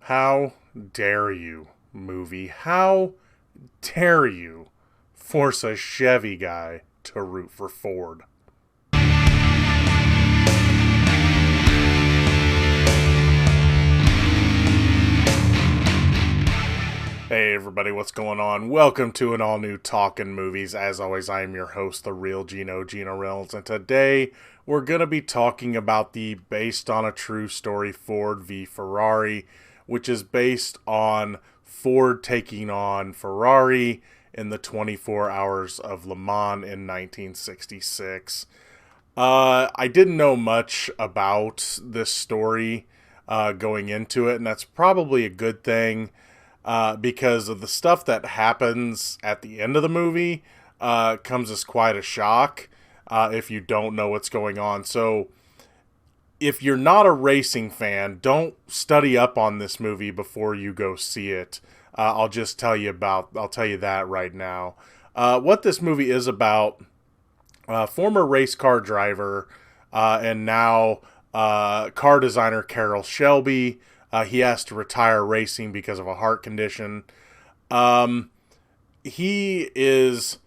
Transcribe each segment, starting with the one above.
How dare you, movie? How dare you force a Chevy guy to root for Ford? Hey everybody, what's going on? Welcome to an all-new Talkin Movies. As always, I am your host, the real Geno Reynolds, and today we're going to be talking about the based on a true story Ford v Ferrari, which is based on Ford taking on Ferrari in the 24 Hours of Le Mans in 1966. I didn't know much about this story going into it, and that's probably a good thing. Because of the stuff that happens at the end of the movie comes as quite a shock if you don't know what's going on. So if you're not a racing fan, don't study up on this movie before you go see it. I'll tell you that right now. What this movie is about, former race car driver and now car designer Carroll Shelby. He has to retire racing because of a heart condition. He is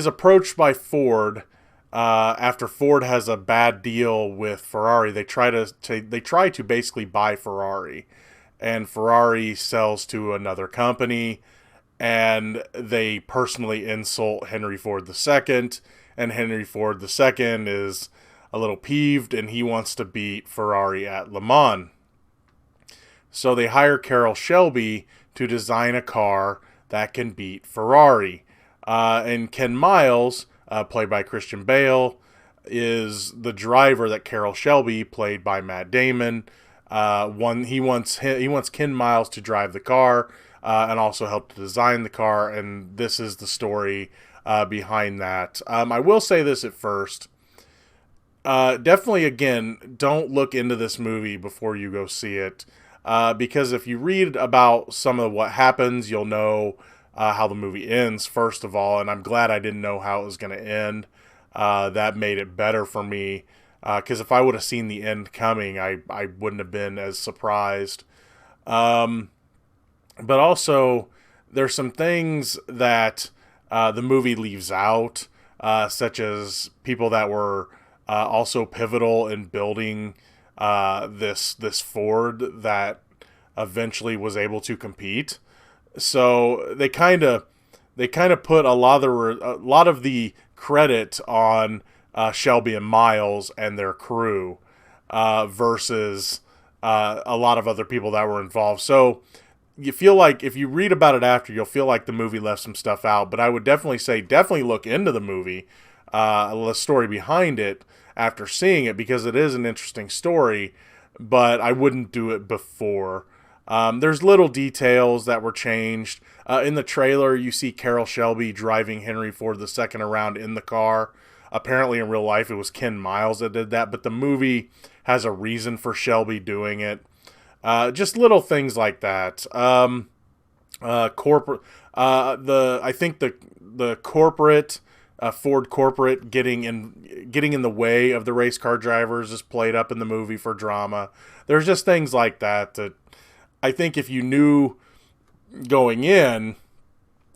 approached by Ford after Ford has a bad deal with Ferrari. They try to basically buy Ferrari, and Ferrari sells to another company, and they personally insult Henry Ford II, and Henry Ford II is a little peeved, and he wants to beat Ferrari at Le Mans. So they hire Carroll Shelby to design a car that can beat Ferrari. And Ken Miles, played by Christian Bale, is the driver that Carroll Shelby, played by Matt Damon, he wants Ken Miles to drive the car and also help to design the car, and this is the story behind that. I will say this at first. Definitely, again, don't look into this movie before you go see it, because if you read about some of what happens, you'll know how the movie ends, first of all, and I'm glad I didn't know how it was going to end. That made it better for me, because if I would have seen the end coming, I wouldn't have been as surprised. But also, there's some things that the movie leaves out, such as people that were also pivotal in building this Ford that eventually was able to compete. So they kind of put a lot of the credit on Shelby and Miles and their crew versus a lot of other people that were involved. So you feel like if you read about it after, you'll feel like the movie left some stuff out. But I would definitely say look into the movie, the story behind it, after seeing it, because it is an interesting story, but I wouldn't do it before. There's little details that were changed. In the trailer, you see Carroll Shelby driving Henry Ford II around in the car. Apparently, in real life, it was Ken Miles that did that, but the movie has a reason for Shelby doing it. Just little things like that. Corporate. I think the corporate. Ford corporate getting in the way of the race car drivers is played up in the movie for drama. There's just things like that I think if you knew going in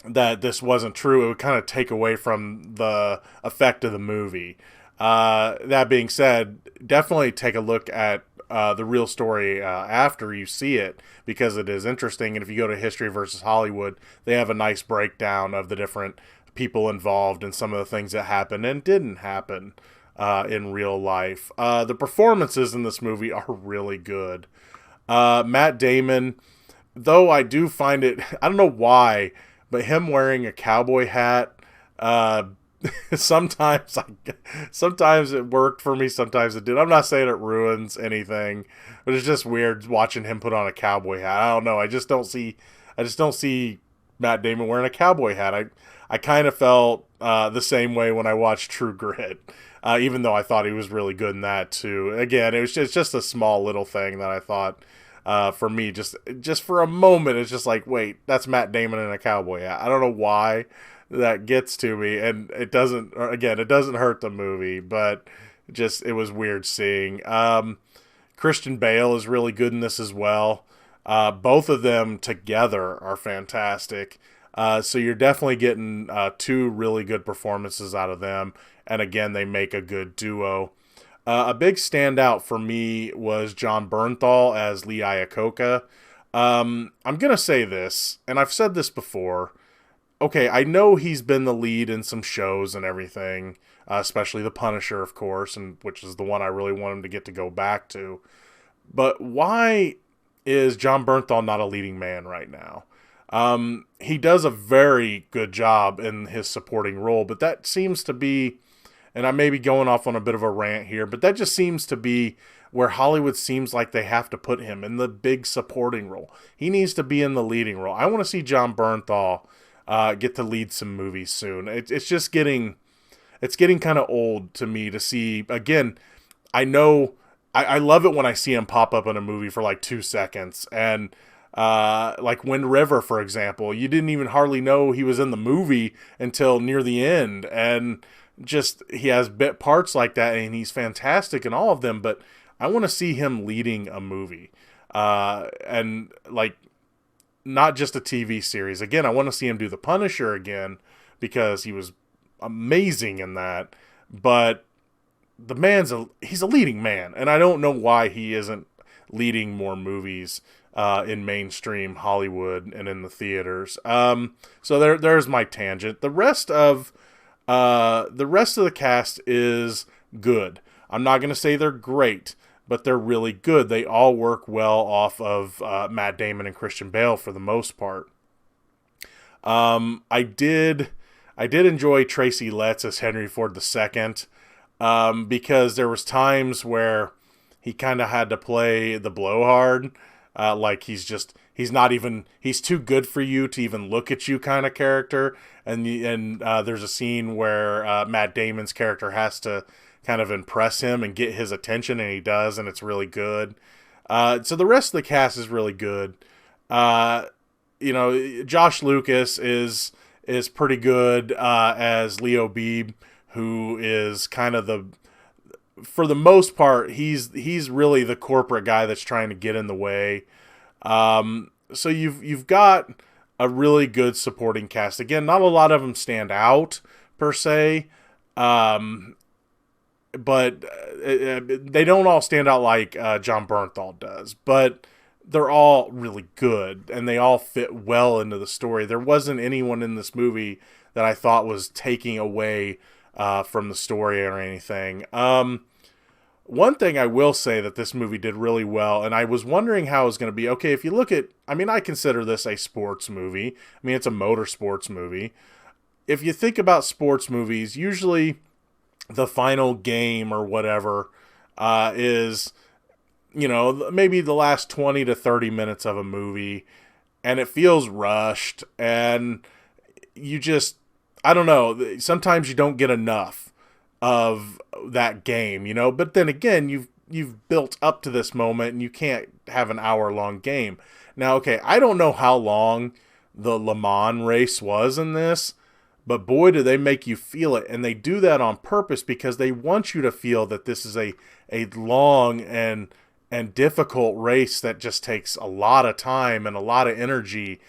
that this wasn't true, it would kind of take away from the effect of the movie. That being said, definitely take a look at the real story after you see it, because it is interesting. And if you go to History versus Hollywood, they have a nice breakdown of the different people involved and some of the things that happened and didn't happen in real life. The performances in this movie are really good. Matt Damon, though, I do find it, I don't know why, but him wearing a cowboy hat, sometimes it worked for me, sometimes it did. I'm not saying it ruins anything, but it's just weird watching him put on a cowboy hat. I don't know. I just don't see Matt Damon wearing a cowboy hat. I kind of felt the same way when I watched True Grit, even though I thought he was really good in that too. Again, it's just a small little thing that I thought, for me, just for a moment, it's just like, wait, that's Matt Damon in a cowboy hat. I don't know why that gets to me, and it doesn't hurt the movie, but it was weird seeing. Christian Bale is really good in this as well. Both of them together are fantastic. So you're definitely getting two really good performances out of them. And again, they make a good duo. A big standout for me was John Bernthal as Lee Iacocca. I'm going to say this, and I've said this before. Okay, I know he's been the lead in some shows and everything, especially The Punisher, of course, and which is the one I really want him to get to go back to. But why is John Bernthal not a leading man right now? He does a very good job in his supporting role, but that seems to be, and I may be going off on a bit of a rant here, but that just seems to be where Hollywood seems like they have to put him in the big supporting role. He needs to be in the leading role. I want to see John Bernthal get to lead some movies soon. It's just getting kind of old to me to see. Again, I know I love it when I see him pop up in a movie for like 2 seconds. And like Wind River, for example, you didn't even hardly know he was in the movie until near the end. And just he has bit parts like that, and he's fantastic in all of them. But I want to see him leading a movie. And like not just a TV series. Again, I want to see him do The Punisher again because he was amazing in that. But the he's a leading man, and I don't know why he isn't leading more movies in mainstream Hollywood and in the theaters. So there's my tangent. The rest of the cast is good. I'm not going to say they're great, but they're really good. They all work well off of Matt Damon and Christian Bale for the most part. I did enjoy Tracy Letts as Henry Ford II. Because there was times where he kind of had to play the blowhard, like he's too good for you to even look at you kind of character, and there's a scene where Matt Damon's character has to kind of impress him and get his attention, and he does, and it's really good. So the rest of the cast is really good. Josh Lucas is pretty good as Leo Beebe, who is kind of for the most part, he's really the corporate guy that's trying to get in the way. So you've got a really good supporting cast. Again, not a lot of them stand out per se, but they don't all stand out like John Bernthal does. But they're all really good, and they all fit well into the story. There wasn't anyone in this movie that I thought was taking away from the story or anything. One thing I will say that this movie did really well, and I was wondering how it was going to be. Okay, if you look at, I consider this a sports movie. It's a motorsports movie. If you think about sports movies, usually the final game or whatever is, maybe the last 20 to 30 minutes of a movie, and it feels rushed, and you just, I don't know, sometimes you don't get enough of that game, but then again, you've built up to this moment, and you can't have an hour-long game. Now, okay, I don't know how long the Le Mans race was in this, but boy, do they make you feel it, and they do that on purpose because they want you to feel that this is a long and difficult race that just takes a lot of time and a lot of energy,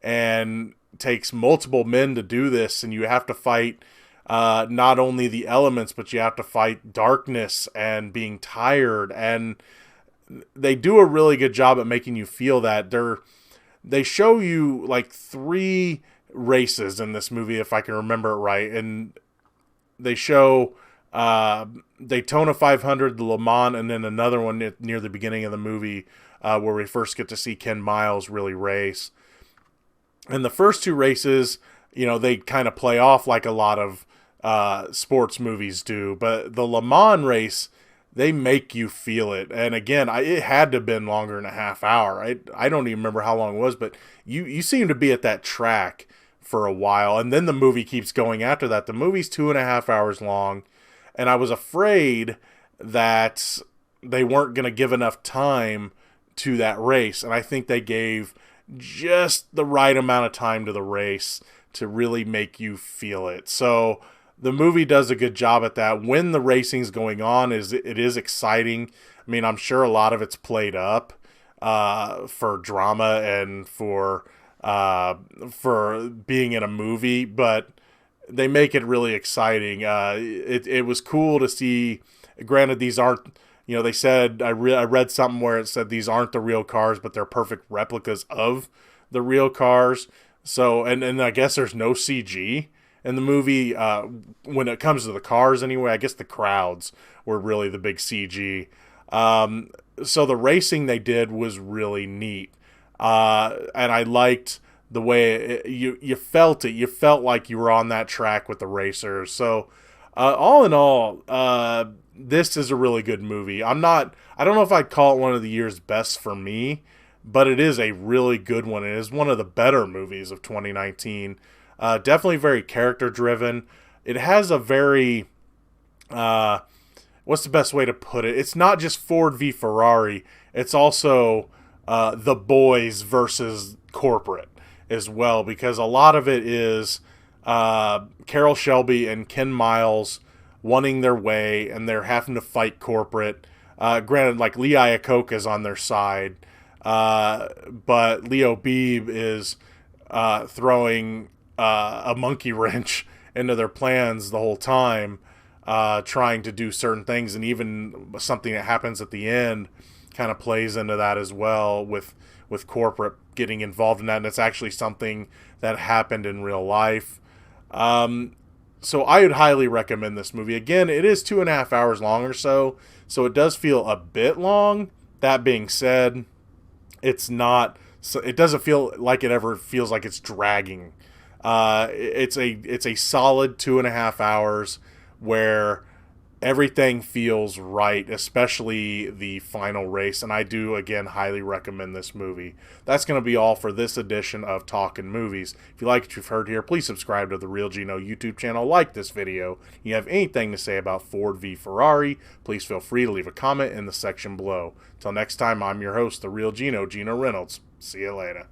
and takes multiple men to do this, and you have to fight not only the elements, but you have to fight darkness and being tired, and they do a really good job at making you feel that. They show you like 3 races in this movie, if I can remember it right, and they show Daytona 500, the Le Mans, and then another one near the beginning of the movie where we first get to see Ken Miles really race. And the first 2 races, they kind of play off like a lot of sports movies do. But the Le Mans race, they make you feel it. And again, it had to have been longer than a half hour. I don't even remember how long it was, but you seem to be at that track for a while. And then the movie keeps going after that. The movie's 2.5 hours long. And I was afraid that they weren't going to give enough time to that race. And I think they gave just the right amount of time to the race to really make you feel it. So the movie does a good job at that. When the racing's going on, it is exciting. I mean, I'm sure a lot of it's played up for drama and for being in a movie, but they make it really exciting. It was cool to see. Granted, these aren't. They said I read something where it said these aren't the real cars, but they're perfect replicas of the real cars. So, and I guess there's no CG in the movie when it comes to the cars anyway. I guess the crowds were really the big CG. So the racing they did was really neat. And I liked the way you felt it. You felt like you were on that track with the racers. So all in all, this is a really good movie. I don't know if I'd call it one of the year's best for me, but it is a really good one. It is one of the better movies of 2019. Definitely very character driven. It has a very, what's the best way to put it? It's not just Ford v Ferrari. It's also the boys versus corporate as well, because a lot of it is Carroll Shelby and Ken Miles wanting their way, and they're having to fight corporate. Granted, like Lee Iacocca is on their side, but Leo Beebe is throwing a monkey wrench into their plans the whole time, trying to do certain things, and even something that happens at the end kind of plays into that as well, with corporate getting involved in that, and it's actually something that happened in real life. So I would highly recommend this movie. Again, it is 2.5 hours long or so it does feel a bit long. That being said, it doesn't feel like it ever feels like it's dragging. It's a solid 2.5 hours where everything feels right, especially the final race, and I do, again, highly recommend this movie. That's going to be all for this edition of Talkin Movies. If you like what you've heard here, please subscribe to the Real Geno YouTube channel, like this video. If you have anything to say about Ford v Ferrari, please feel free to leave a comment in the section below. Until next time, I'm your host, the Real Geno, Geno Reynolds. See you later.